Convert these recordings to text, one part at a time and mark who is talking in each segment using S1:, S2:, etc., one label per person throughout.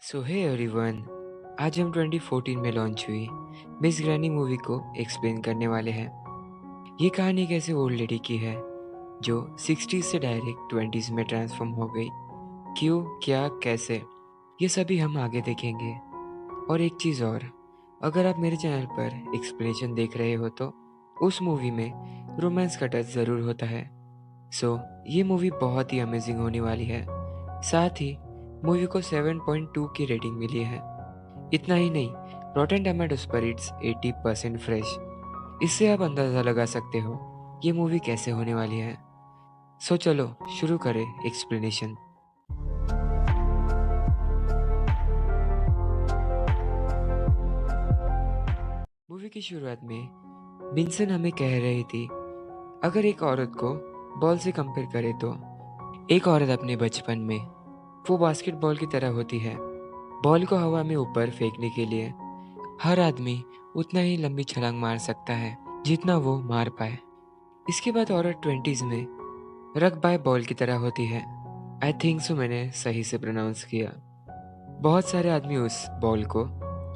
S1: सो hey everyone, आज हम 2014 में लॉन्च हुई मिस ग्रैनी मूवी को एक्सप्लेन करने वाले हैं। ये कहानी एक ऐसे ओल्ड लेडी की है जो 60s से डायरेक्ट 20s में ट्रांसफॉर्म हो गई। क्यों, क्या, कैसे, ये सभी हम आगे देखेंगे। और एक चीज़ और, अगर आप मेरे चैनल पर एक्सप्लेनेशन देख रहे हो तो उस मूवी में रोमांस का टच ज़रूर होता है। सो ये मूवी बहुत ही अमेजिंग होने वाली है। साथ ही मूवी को 7.2 की रेटिंग मिली है। इतना ही नहीं, रॉटेन टमाटोज पर इट्स 80% फ्रेश। इससे आप अंदाज़ा लगा सकते हो ये मूवी कैसे होने वाली है। सो चलो शुरू करें एक्सप्लेनेशन। मूवी की शुरुआत में विंसन हमें कह रही थी, अगर एक औरत को बॉल से कंपेयर करे तो एक औरत अपने बचपन में वो बास्केटबॉल की तरह होती है। बॉल को हवा में ऊपर फेंकने के लिए हर आदमी उतना ही लंबी छलांग मार सकता है जितना वो मार पाए। इसके बाद औरत 20s में रग बाय बॉल की तरह होती है। आई थिंक सो, मैंने सही से प्रोनाउंस किया। बहुत सारे आदमी उस बॉल को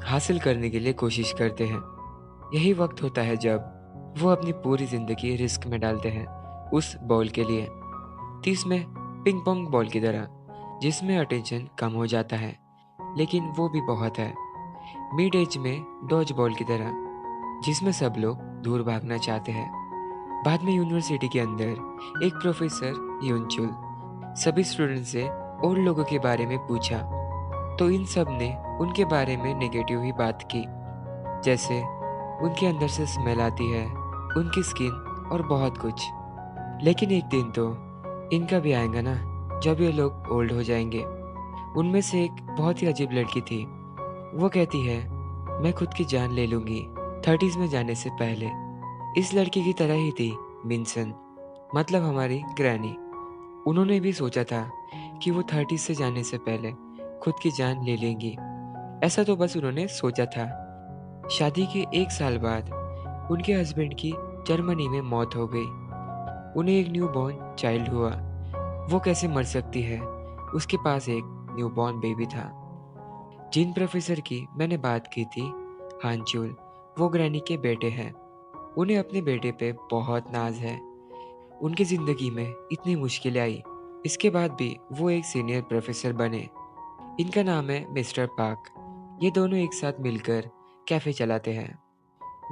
S1: हासिल करने के लिए कोशिश करते हैं। यही वक्त होता है जब वो अपनी पूरी जिंदगी रिस्क में डालते हैं उस बॉल के लिए। 30 में पिंग पोंग बॉल की तरह, जिसमें अटेंशन कम हो जाता है लेकिन वो भी बहुत है। मिड एज में डॉज बॉल की तरह, जिसमें सब लोग दूर भागना चाहते हैं। बाद में यूनिवर्सिटी के अंदर एक प्रोफेसर युनचुल सभी स्टूडेंट से और लोगों के बारे में पूछा तो इन सब ने उनके बारे में नेगेटिव ही बात की, जैसे उनके अंदर से स्मेल आती है, उनकी स्किन और बहुत कुछ। लेकिन एक दिन तो इनका भी आएगा ना, जब ये लोग ओल्ड हो जाएंगे। उनमें से एक बहुत ही अजीब लड़की थी। वो कहती है, मैं खुद की जान ले लूंगी 30s में जाने से पहले। इस लड़की की तरह ही थी मिनसन, मतलब हमारी ग्रैनी। उन्होंने भी सोचा था कि वो 30 से जाने से पहले खुद की जान ले लेंगी। ऐसा तो बस उन्होंने सोचा था। शादी के एक साल बाद उनके हस्बैंड की जर्मनी में मौत हो गई। उन्हें एक न्यू बॉर्न चाइल्ड हुआ। वो कैसे मर सकती है, उसके पास एक न्यू बॉर्न बेबी था। जिन प्रोफेसर की मैंने बात की थी, हानचुल, वो ग्रैनी के बेटे हैं। उन्हें अपने बेटे पे बहुत नाज है। उनकी ज़िंदगी में इतनी मुश्किलें आई, इसके बाद भी वो एक सीनियर प्रोफेसर बने। इनका नाम है मिस्टर पार्क। ये दोनों एक साथ मिलकर कैफ़े चलाते हैं।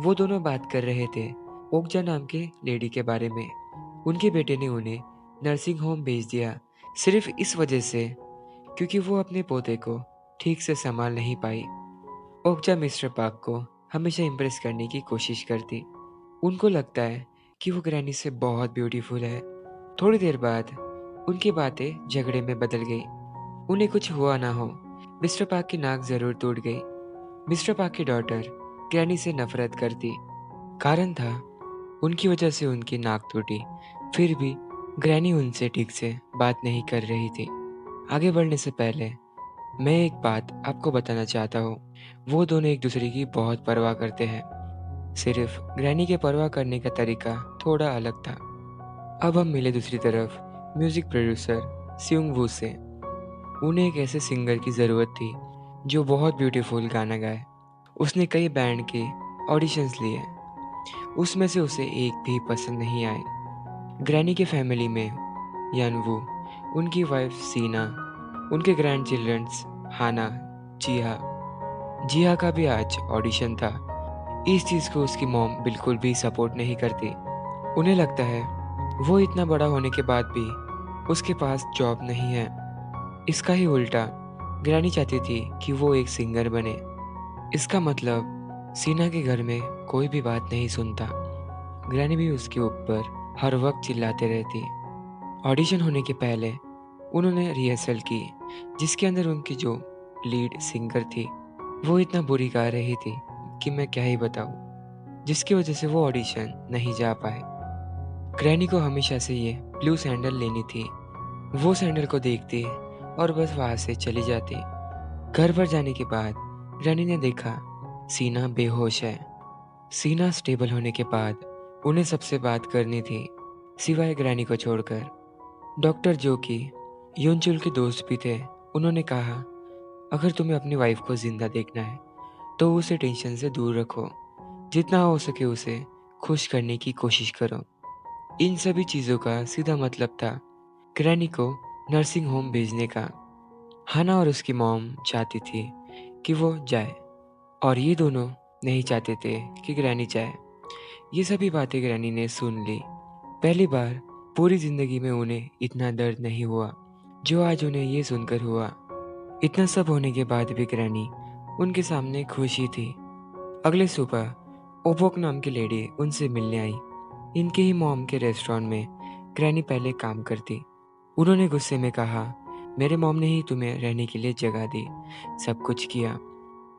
S1: वो दोनों बात कर रहे थे ओकजा नाम के लेडी के बारे में। उनके बेटे ने उन्हें नर्सिंग होम भेज दिया, सिर्फ इस वजह से क्योंकि वो अपने पोते को ठीक से संभाल नहीं पाई। ओकजा मिस्टर पार्क को हमेशा इम्प्रेस करने की कोशिश करती। उनको लगता है कि वो ग्रैनी से बहुत ब्यूटीफुल है। थोड़ी देर बाद उनकी बातें झगड़े में बदल गई। उन्हें कुछ हुआ ना हो, मिस्टर पार्क की नाक जरूर टूट गई। मिस्टर पार्क की डॉटर ग्रैनी से नफरत करती। कारण था, उनकी वजह से उनकी नाक टूटी। फिर भी ग्रैनी उनसे ठीक से बात नहीं कर रही थी। आगे बढ़ने से पहले मैं एक बात आपको बताना चाहता हूँ। वो दोनों एक दूसरे की बहुत परवाह करते हैं, सिर्फ ग्रैनी के परवाह करने का तरीका थोड़ा अलग था। अब हम मिले दूसरी तरफ म्यूजिक प्रोड्यूसर सियोंग वू से। उन्हें एक ऐसे सिंगर की ज़रूरत थी जो बहुत ब्यूटीफुल गाना गाए। उसने कई बैंड के ऑडिशंस लिए, उसमें से उसे एक भी पसंद नहीं आए। ग्रैनी के फैमिली में यानवू, उनकी वाइफ सीना, उनके ग्रैंड चिल्ड्रंस हाना, जिया। जिया का भी आज ऑडिशन था। इस चीज़ को उसकी मॉम बिल्कुल भी सपोर्ट नहीं करती। उन्हें लगता है वो इतना बड़ा होने के बाद भी उसके पास जॉब नहीं है। इसका ही उल्टा ग्रैनी चाहती थी कि वो एक सिंगर बने। इसका मतलब सीना के घर में कोई भी बात नहीं सुनता। ग्रैनी भी उसके ऊपर हर वक्त चिल्लाते रहती। ऑडिशन होने के पहले उन्होंने रिहर्सल की, जिसके अंदर उनकी जो लीड सिंगर थी वो इतना बुरी गा रही थी कि मैं क्या ही बताऊँ, जिसकी वजह से वो ऑडिशन नहीं जा पाए। ग्रैनी को हमेशा से ये ब्लू सैंडल लेनी थी। वो सैंडल को देखती और बस वहाँ से चली जाती। घर पर जाने के बाद ग्रैनी ने देखा सीना बेहोश है। सीना स्टेबल होने के बाद उन्हें सबसे बात करनी थी, सिवाय ग्रैनी को छोड़कर। डॉक्टर, जो कि युनचुल के दोस्त भी थे, उन्होंने कहा, अगर तुम्हें अपनी वाइफ को जिंदा देखना है तो उसे टेंशन से दूर रखो। जितना हो सके उसे खुश करने की कोशिश करो। इन सभी चीज़ों का सीधा मतलब था ग्रैनी को नर्सिंग होम भेजने का। हाना और उसकी मॉम चाहती थी कि वो जाए, और ये दोनों नहीं चाहते थे कि ग्रैनी जाए। ये सभी बातें ग्रैनी ने सुन ली। पहली बार पूरी जिंदगी में उन्हें इतना दर्द नहीं हुआ जो आज उन्हें ये सुनकर हुआ। इतना सब होने के बाद भी ग्रैनी उनके सामने खुश ही थी। अगले सुबह ओबोक नाम की लेडी उनसे मिलने आई। इनके ही मॉम के रेस्टोरेंट में ग्रैनी पहले काम करती। उन्होंने गुस्से में कहा, मेरे मॉम ने ही तुम्हें रहने के लिए जगह दी, सब कुछ किया।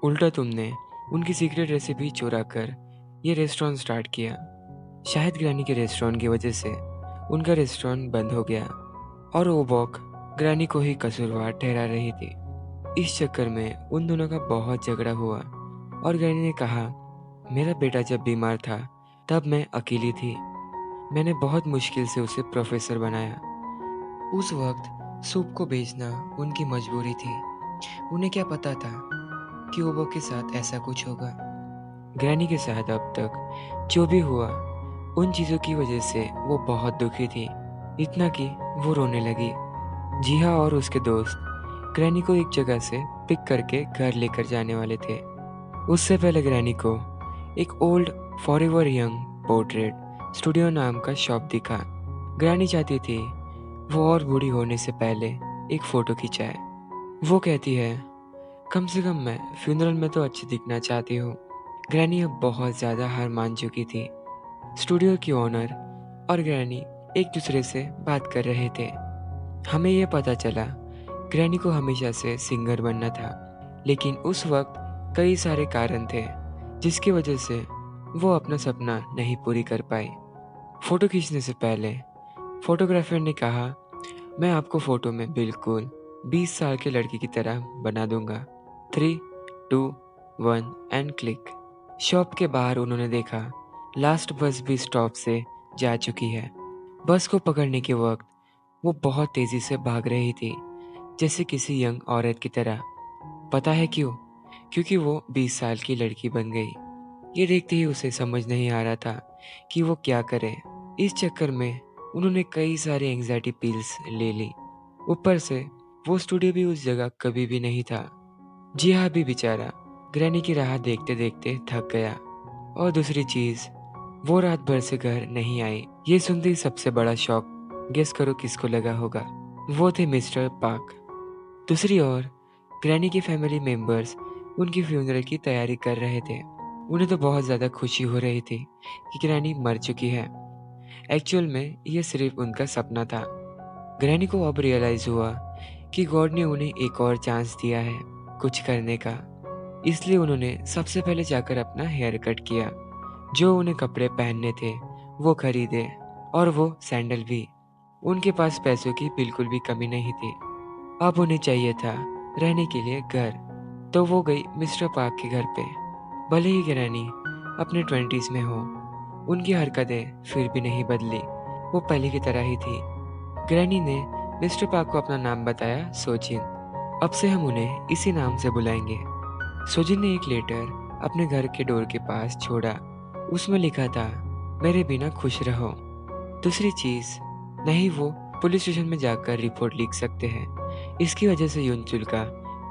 S1: उल्टा तुमने उनकी सीक्रेट रेसिपी चुरा कर ये रेस्टोरेंट स्टार्ट किया। शायद ग्रैनी के रेस्टोरेंट की वजह से उनका रेस्टोरेंट बंद हो गया और ओबॉक ग्रैनी को ही कसूरवार ठहरा रही थी। इस चक्कर में उन दोनों का बहुत झगड़ा हुआ और ग्रैनी ने कहा, मेरा बेटा जब बीमार था तब मैं अकेली थी। मैंने बहुत मुश्किल से उसे प्रोफेसर बनाया। उस वक्त सूप को बेचना उनकी मजबूरी थी। उन्हें क्या पता था कि ओबो के साथ ऐसा कुछ होगा। ग्रैनी के साथ अब तक जो भी हुआ उन चीज़ों की वजह से वो बहुत दुखी थी, इतना कि वो रोने लगी। जिहा और उसके दोस्त ग्रैनी को एक जगह से पिक करके घर लेकर जाने वाले थे। उससे पहले ग्रैनी को एक old forever young portrait studio नाम का शॉप दिखा। ग्रैनी चाहती थी वो और बूढ़ी होने से पहले एक फ़ोटो खिंचाए। वो कहती है, कम से कम मैं फ्यूनरल में तो अच्छी दिखना चाहती हूँ। ग्रैनी अब बहुत ज़्यादा हार मान चुकी थी। स्टूडियो की ओनर और ग्रैनी एक दूसरे से बात कर रहे थे। हमें यह पता चला ग्रैनी को हमेशा से सिंगर बनना था, लेकिन उस वक्त कई सारे कारण थे जिसकी वजह से वो अपना सपना नहीं पूरी कर पाई। फोटो खींचने से पहले फोटोग्राफर ने कहा, मैं आपको फोटो में बिल्कुल 20 साल के लड़की की तरह बना दूंगा। 3, 2, 1 एंड क्लिक। शॉप के बाहर उन्होंने देखा लास्ट बस भी स्टॉप से जा चुकी है। बस को पकड़ने के वक्त वो बहुत तेजी से भाग रही थी, जैसे किसी यंग औरत की तरह। पता है क्यों? क्योंकि वो 20 साल की लड़की बन गई। ये देखते ही उसे समझ नहीं आ रहा था कि वो क्या करे। इस चक्कर में उन्होंने कई सारी एंग्जाइटी पिल्स ले ली। ऊपर से वो स्टूडियो भी उस जगह कभी भी नहीं था। जिहा भी बेचारा ग्रैनी की राह देखते देखते थक गया। और दूसरी चीज, वो रात भर से घर नहीं आई। ये सुनते ही सबसे बड़ा शॉक गेस करो किसको लगा होगा? वो थे मिस्टर पार्क। दूसरी ओर ग्रैनी के फैमिली मेंबर्स उनकी फ्यूनरल की तैयारी कर रहे थे। उन्हें तो बहुत ज़्यादा खुशी हो रही थी कि ग्रैनी मर चुकी है। एक्चुअल में ये सिर्फ उनका सपना था। ग्रैनी को अब रियलाइज हुआ कि गॉड ने उन्हें एक और चांस दिया है कुछ करने का। इसलिए उन्होंने सबसे पहले जाकर अपना हेयर कट किया। जो उन्हें कपड़े पहनने थे वो खरीदे, और वो सैंडल भी। उनके पास पैसों की बिल्कुल भी कमी नहीं थी। अब उन्हें चाहिए था रहने के लिए घर। तो वो गई मिस्टर पार्क के घर पे। भले ही ग्रैनी अपने 20s में हो, उनकी हरकतें फिर भी नहीं बदली। वो पहले की तरह ही थी। ग्रैनी ने मिस्टर पार्क को अपना नाम बताया, सोजिन। अब से हम उन्हें इसी नाम से बुलाएंगे। सोजिन ने एक लेटर अपने घर के डोर के पास छोड़ा। उसमें लिखा था, मेरे बिना खुश रहो। दूसरी चीज, नहीं वो पुलिस स्टेशन में जाकर रिपोर्ट लिख सकते हैं। इसकी वजह से युनचुल का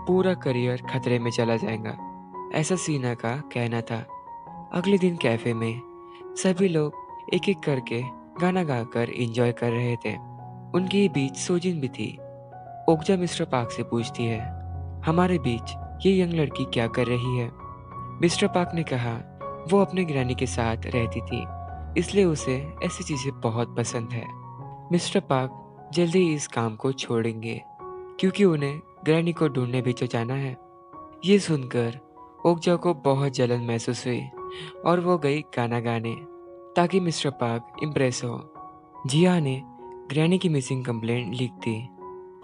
S1: पूरा करियर खतरे में चला जाएगा, ऐसा सीना का कहना था। अगले दिन कैफे में सभी लोग एक एक करके गाना गाकर एंजॉय कर रहे थे। उनके ही बीच सोजिन भी थी। ओकजा मिस्टर पार्क से पूछती है, हमारे बीच ये यंग लड़की क्या कर रही है? मिस्टर पार्क ने कहा, वो अपने ग्रैनी के साथ रहती थी, इसलिए उसे ऐसी चीजें बहुत पसंद है। मिस्टर पार्क जल्दी ही इस काम को छोड़ेंगे क्योंकि उन्हें ग्रैनी को ढूंढने भी तो जाना है। ये सुनकर ओकजा को बहुत जलन महसूस हुई और वो गई गाना गाने ताकि मिस्टर पार्क इम्प्रेस हो। जिया ने ग्रैनी की मिसिंग कंप्लेंट लिख दी।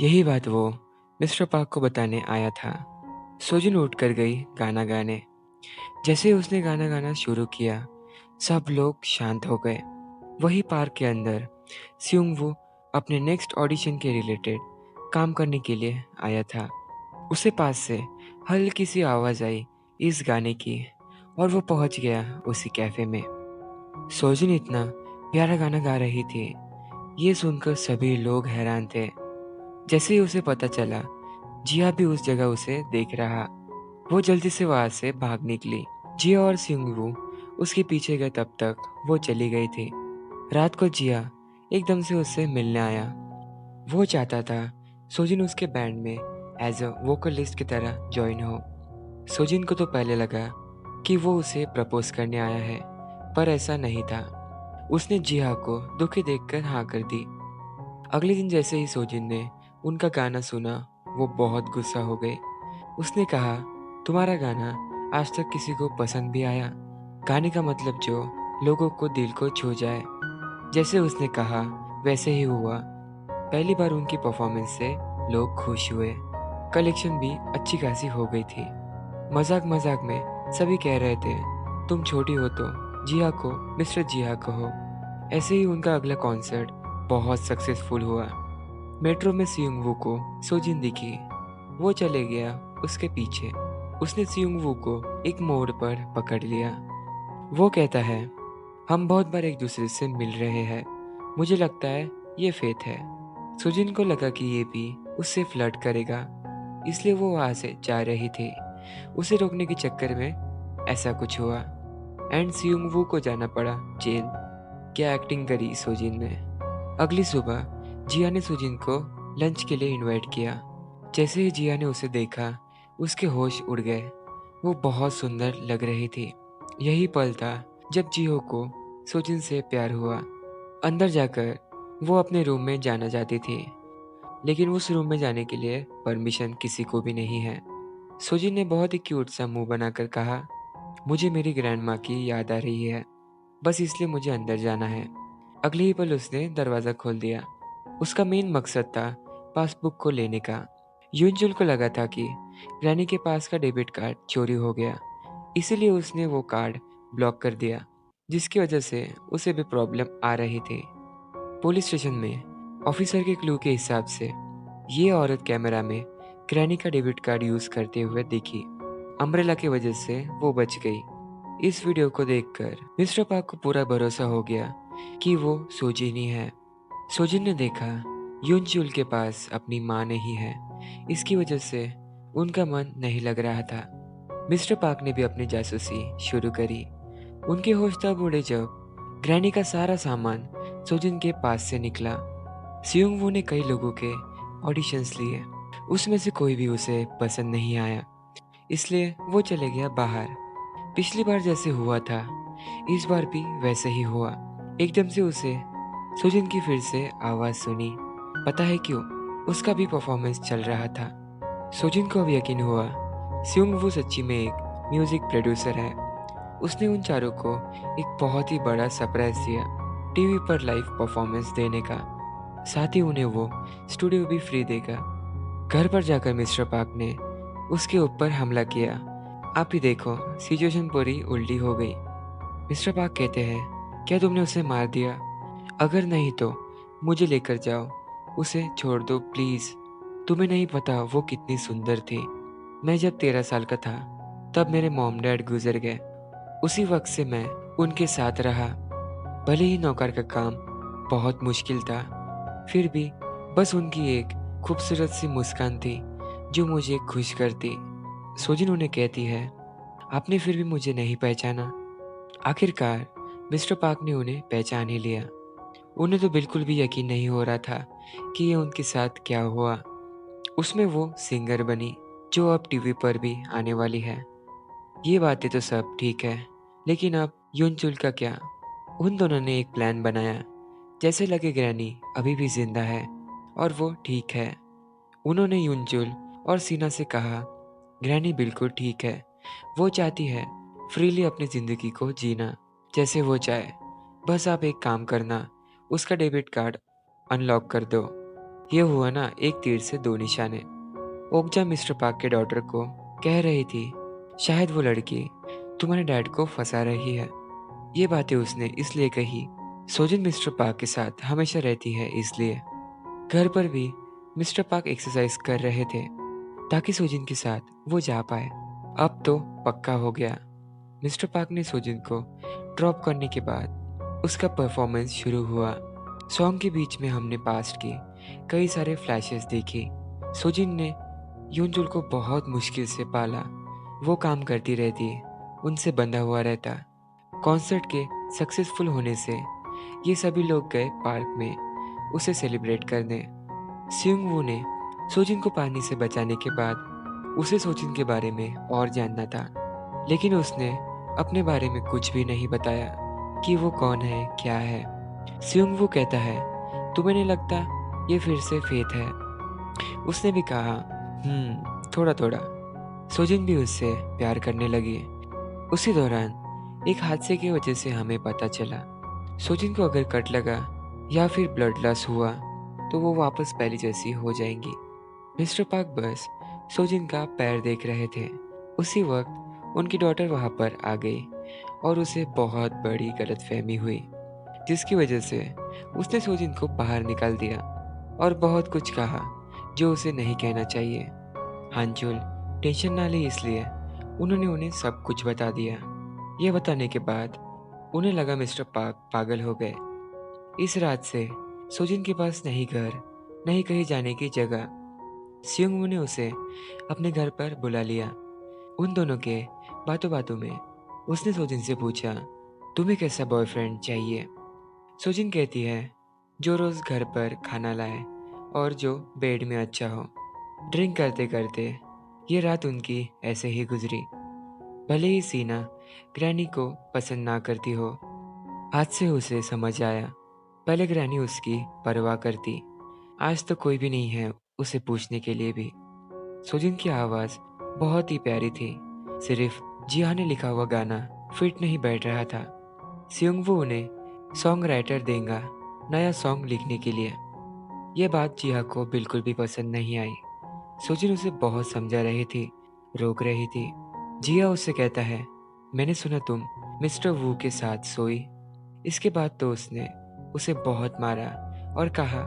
S1: यही बात वो मिस्टर पार्क को बताने आया था। सोजिन उठ कर गई गाना गाने। जैसे ही उसने गाना गाना शुरू किया, सब लोग शांत हो गए। वही पार्क के अंदर स्यूंग वू अपने नेक्स्ट ऑडिशन के रिलेटेड काम करने के लिए आया था। उसे पास से हल्की सी आवाज आई इस गाने की, और वो पहुंच गया उसी कैफे में। सोजिन इतना प्यारा गाना गा रही थी, ये सुनकर सभी लोग हैरान थे। जैसे ही उसे पता चला जिया भी उस जगह उसे देख रहा, वो जल्दी से वहां से भाग निकली। जिया और सिंगवू उसके पीछे गए, तब तक वो चली गई थी। रात को जिया एकदम से उससे मिलने आया। वो चाहता था सोजिन उसके बैंड में एज अ वोकलिस्ट की तरह ज्वाइन हो। सोजिन को तो पहले लगा कि वो उसे प्रपोज करने आया है, पर ऐसा नहीं था। उसने जिया को दुखी देखकर हाँ कर दी। अगले दिन जैसे ही सोजिन ने उनका गाना सुना, वो बहुत गुस्सा हो गई। उसने कहा, तुम्हारा गाना आज तक किसी को पसंद भी आया? गाने का मतलब जो लोगों को दिल को छू जाए। जैसे उसने कहा वैसे ही हुआ। पहली बार उनकी परफॉर्मेंस से लोग खुश हुए। कलेक्शन भी अच्छी खासी हो गई थी। मजाक मजाक में सभी कह रहे थे, तुम छोटी हो तो जिया को मिस्टर जिया कहो। ऐसे ही उनका अगला कॉन्सर्ट बहुत सक्सेसफुल हुआ। मेट्रो में सियुंगवू को सोजिन दिखी। वो चले गया उसके पीछे। उसने सियुंगवू को एक मोड़ पर पकड़ लिया। वो कहता है, हम बहुत बार एक दूसरे से मिल रहे हैं, मुझे लगता है ये फेथ है। सुजिन को लगा कि ये भी उससे फ्लर्ट करेगा, इसलिए वो वहां से जा रही थी। उसे रोकने के चक्कर में ऐसा कुछ हुआ एंड सियुंगवू को जाना पड़ा जेल। क्या एक्टिंग करी सुजिन ने। अगली सुबह जिया ने सुजिन को लंच के लिए इनवाइट किया। जैसे ही जिया ने उसे देखा, उसके होश उड़ गए। वो बहुत सुंदर लग रही थी। यही पल था जब जियो को सुजिन से प्यार हुआ। अंदर जाकर वो अपने रूम में जाना चाहती थी, लेकिन उस रूम में जाने के लिए परमिशन किसी को भी नहीं है। सुजिन ने बहुत ही क्यूट सा मुंह बनाकर कहा, मुझे मेरी ग्रैंड माँ की याद आ रही है, बस इसलिए मुझे अंदर जाना है। अगले ही पल उसने दरवाज़ा खोल दिया। उसका मेन मकसद था पासबुक को लेने का। यूनजुल को लगा था कि ग्रैनी के पास का डेबिट कार्ड चोरी हो गया, इसीलिए उसने वो कार्ड ब्लॉक कर दिया, जिसकी वजह से उसे भी प्रॉब्लम आ रही थी। पुलिस स्टेशन में ऑफिसर के क्लू के हिसाब से ये औरत कैमरा में ग्रैनी का डेबिट कार्ड यूज करते हुए दिखी। अम्ब्रेला की वजह से वो बच गई। इस वीडियो को देखकर मिस्टर पार्क को पूरा भरोसा हो गया कि वो सोजिन ही है। सोजिन ने देखा यूनचुल के पास अपनी माँ नहीं है, इसकी वजह से उनका मन नहीं लग रहा था। मिस्टर पार्क ने भी अपनी जासूसी शुरू करी। उनके होश तब उड़े जब ग्रैनी का सारा सामान सोजिन के पास से निकला। सियुंगवू ने कई लोगों के ऑडिशंस लिए, उसमें से कोई भी उसे पसंद नहीं आया, इसलिए वो चले गया बाहर। पिछली बार जैसे हुआ था, इस बार भी वैसे ही हुआ। एकदम से उसे सुजिन की फिर से आवाज सुनी। पता है क्यों? उसका भी परफॉर्मेंस चल रहा था। सुजिन को अब यकीन हुआ सियुंगवू सच्ची में एक म्यूजिक प्रोड्यूसर है। उसने उन चारों को एक बहुत ही बड़ा सरप्राइज दिया, टीवी पर लाइव परफॉर्मेंस देने का। साथ ही उन्हें वो स्टूडियो भी फ्री देगा। घर पर जाकर मिस्टर पार्क ने उसके ऊपर हमला किया। आप ही देखो, सिचुएशन पूरी उल्टी हो गई। मिस्टर पार्क कहते हैं, क्या तुमने उसे मार दिया? अगर नहीं तो मुझे लेकर जाओ, उसे छोड़ दो प्लीज। तुम्हें नहीं पता वो कितनी सुंदर थी। मैं जब 13 साल का था तब मेरे मॉम डैड गुजर गए। उसी वक्त से मैं उनके साथ रहा। भले ही नौकर का काम बहुत मुश्किल था, फिर भी बस उनकी एक खूबसूरत सी मुस्कान थी जो मुझे खुश करती। सोजिन उन्हें कहती है, आपने फिर भी मुझे नहीं पहचाना। आखिरकार मिस्टर पार्क ने उन्हें पहचान ही लिया। उन्हें तो बिल्कुल भी यकीन नहीं हो रहा था कि ये उनके साथ क्या हुआ। उसमें वो सिंगर बनी जो अब टीवी पर भी आने वाली है। ये बातें तो सब ठीक है, लेकिन अब यूनचुल का क्या? उन दोनों ने एक प्लान बनाया। जैसे लगे ग्रैनी अभी भी जिंदा है और वो ठीक है। उन्होंने यूनचुल और सीना से कहा, ग्रैनी बिल्कुल ठीक है। वो चाहती है फ्रीली अपनी जिंदगी को जीना जैसे वो चाहे। बस आप एक काम करना, उसका डेबिट कार्ड अनलॉक कर दो। ये हुआ ना, एक तीर से दो निशाने। ओकजा मिस्टर पार्क के डॉटर को कह रही थी, शायद वो लड़की तुम्हारे डैड को फंसा रही है। ये बातें उसने इसलिए कही, सोजिन मिस्टर पार्क के साथ हमेशा रहती है इसलिए। घर पर भी मिस्टर पार्क एक्सरसाइज कर रहे थे। ताकि सोजिन के साथ वो जा पाए। अब तो पक्का हो गया। मिस्टर पार्क ने सोजिन को ड्रॉप करने के बाद उसका परफॉर्मेंस शुरू हुआ। सॉन्ग के बीच में हमने पास्ट की कई सारे फ्लैशेस देखे। सोजिन ने यूनजुल को बहुत मुश्किल से पाला। वो काम करती रहती, उनसे बंधा हुआ रहता। कॉन्सर्ट के सक्सेसफुल होने से ये सभी लोग गए पार्क में उसे सेलिब्रेट करने। सियोंग वू ने सोजिन को पानी से बचाने के बाद उसे सोजिन के बारे में और जानना था, लेकिन उसने अपने बारे में कुछ भी नहीं बताया कि वो कौन है, क्या है। सियोंग वू कहता है, तुम्हें नहीं लगता ये फिर से फेथ है? उसने भी कहा, थोड़ा थोड़ा। सोजिन भी उससे प्यार करने लगी। उसी दौरान एक हादसे की वजह से हमें पता चला सोजिन को अगर कट लगा या फिर ब्लड लॉस हुआ तो वो वापस पहले जैसी हो जाएंगी। मिस्टर पार्क बस सोजिन का पैर देख रहे थे। उसी वक्त उनकी डॉटर वहां पर आ गई और उसे बहुत बड़ी गलतफहमी हुई, जिसकी वजह से उसने सोजिन को बाहर निकाल दिया और बहुत कुछ कहा जो उसे नहीं कहना चाहिए। हांचुल टेंशन ना ले, इसलिए उन्होंने उन्हें सब कुछ बता दिया। ये बताने के बाद उन्हें लगा मिस्टर पार्क पागल हो गए। इस रात से सोजिन के पास नहीं घर, नहीं कहीं जाने की जगह। सियोंग ने उसे अपने घर पर बुला लिया। उन दोनों के बातों बातों में उसने सोजिन से पूछा, तुम्हें कैसा बॉयफ्रेंड चाहिए? सोजिन कहती है, जो रोज घर पर खाना लाए और जो बेड में अच्छा हो। ड्रिंक करते करते ये रात उनकी ऐसे ही गुजरी। भले ही सीना ग्रैनी को पसंद ना करती हो, आज से उसे समझ आया। पहले ग्रैनी उसकी परवाह करती, आज तो कोई भी नहीं है उसे पूछने के लिए भी। सोजिन की आवाज़ बहुत ही प्यारी थी, सिर्फ जिया ने लिखा हुआ गाना फिट नहीं बैठ रहा था। सियोंगवू उन्हें सॉन्ग राइटर देगा नया सॉन्ग लिखने के लिए। यह बात जिया को बिल्कुल भी पसंद नहीं आई। सोजिन उसे बहुत समझा रही थी, रोक रही थी। जिया उससे कहता है, मैंने सुना तुम मिस्टर वू के साथ सोई। इसके बाद तो उसने उसे बहुत मारा और कहा,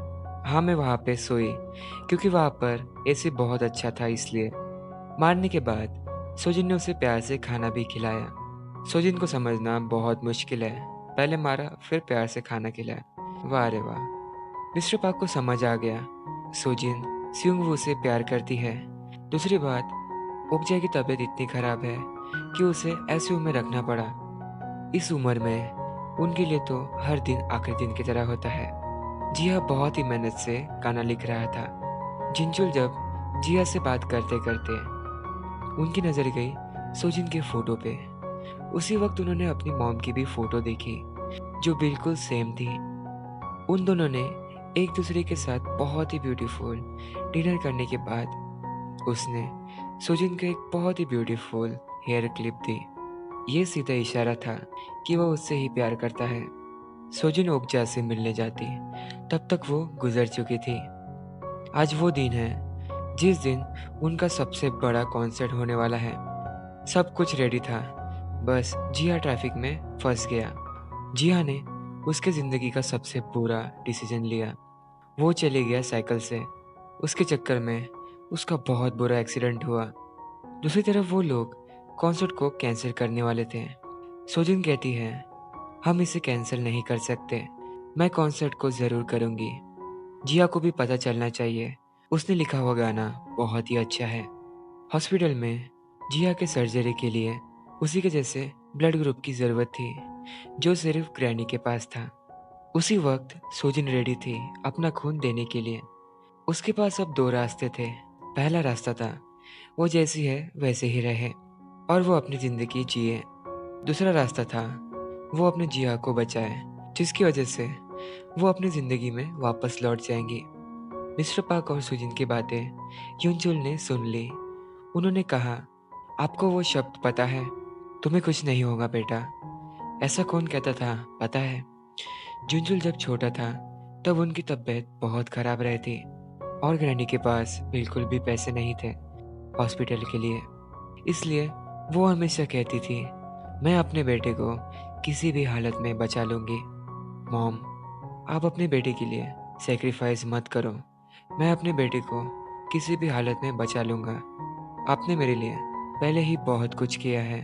S1: हाँ मैं वहाँ पे सोई क्योंकि वहाँ पर एसी बहुत अच्छा था इसलिए। मारने के बाद सोजिन ने उसे प्यार से खाना भी खिलाया। सोजिन को समझना बहुत मुश्किल है, पहले मारा फिर प्यार से खाना खिलाया। वाह रे वाह। मिस्टर पार्क को समझ आ गया सोजिन सियोंगवू से प्यार करती है। दूसरी बात, ओकजाई की तबीयत इतनी खराब है कि उसे ऐसी उम्र रखना पड़ा। इस उम्र में उनके लिए तो हर दिन आखिरी दिन की तरह होता है। जिया बहुत ही मेहनत से गाना लिख रहा था। जिनचुल जब जिया से बात करते करते उनकी नज़र गई सोजिन के फोटो पे। उसी वक्त उन्होंने अपनी मॉम की भी फोटो देखी जो बिल्कुल सेम थी। उन दोनों ने एक दूसरे के साथ बहुत ही ब्यूटीफुल डिनर करने के बाद उसने सोजिन को एक बहुत ही ब्यूटीफुल हेयर क्लिप दी। ये सीधा इशारा था कि वह उससे ही प्यार करता है। सोजिन ओकजा से मिलने जाती, तब तक वो गुजर चुकी थी। आज वो दिन है जिस दिन उनका सबसे बड़ा कॉन्सर्ट होने वाला है। सब कुछ रेडी था, बस जिया ट्रैफिक में फंस गया। जिया ने उसके ज़िंदगी का सबसे बुरा डिसीजन लिया। वो चले गया साइकिल से। उसके चक्कर में उसका बहुत बुरा एक्सीडेंट हुआ। दूसरी तरफ वो लोग कॉन्सर्ट को कैंसिल करने वाले थे। सोजिन कहती है, हम इसे कैंसिल नहीं कर सकते, मैं कॉन्सर्ट को ज़रूर करूँगी। जिया को भी पता चलना चाहिए, उसने लिखा हुआ गाना बहुत ही अच्छा है। हॉस्पिटल में जिया के सर्जरी के लिए उसी के जैसे ब्लड ग्रुप की ज़रूरत थी जो सिर्फ ग्रैनी के पास था। उसी वक्त सोजिन रेडी थी अपना खून देने के लिए। उसके पास अब दो रास्ते थे। पहला रास्ता था वो जैसी है वैसे ही रहे और वो अपनी ज़िंदगी जिए। दूसरा रास्ता था वो अपने जिया को बचाए, जिसकी वजह से वो अपनी ज़िंदगी में वापस लौट जाएंगी। मिस्टर पार्क और सुजिन की बातें यूनचुल ने सुन ली। उन्होंने कहा, आपको वो शब्द पता है, तुम्हें कुछ नहीं होगा बेटा। ऐसा कौन कहता था पता है? जुनजुल जब छोटा था तब उनकी तबीयत बहुत खराब रहती और ग्रैनी के पास बिल्कुल भी पैसे नहीं थे हॉस्पिटल के लिए। इसलिए वो हमेशा कहती थी, मैं अपने बेटे को किसी भी हालत में बचा लूँगी। मॉम, आप अपने बेटे के लिए सेक्रीफाइस मत करो। मैं अपने बेटे को किसी भी हालत में बचा लूँगा। आपने मेरे लिए पहले ही बहुत कुछ किया है।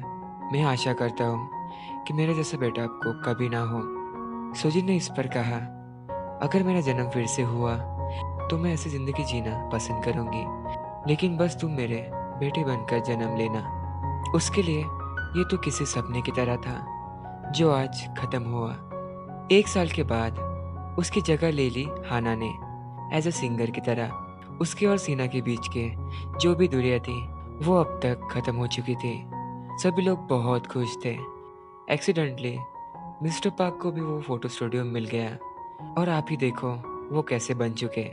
S1: मैं आशा करता हूँ कि मेरे जैसा बेटा आपको कभी ना हो। सुजीत ने इस पर कहा, अगर मेरा जन्म फिर से हुआ तो मैं ऐसी ज़िंदगी जीना पसंद करूँगी, लेकिन बस तुम मेरे बेटे बनकर जन्म लेना। उसके लिए ये तो किसी सपने की तरह था जो आज खत्म हुआ। 1 साल के बाद उसकी जगह ले ली हाना ने, एज अ सिंगर की तरह। उसके और सीना के बीच के जो भी दूरियां थी वो अब तक खत्म हो चुकी थी। सभी लोग बहुत खुश थे। एक्सीडेंटली मिस्टर पार्क को भी वो फोटो स्टूडियो मिल गया, और आप ही देखो वो कैसे बन चुके।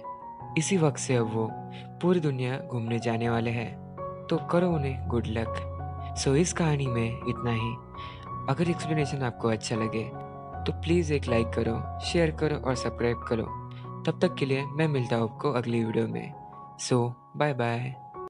S1: इसी वक्त से अब वो पूरी दुनिया घूमने जाने वाले हैं, तो करो उन्हें गुड लक। सो इस कहानी में इतना ही। अगर एक्सप्लेनेशन आपको अच्छा लगे तो प्लीज़ एक लाइक करो, शेयर करो और सब्सक्राइब करो। तब तक के लिए मैं मिलता हूँ आपको अगली वीडियो में। सो बाय बाय।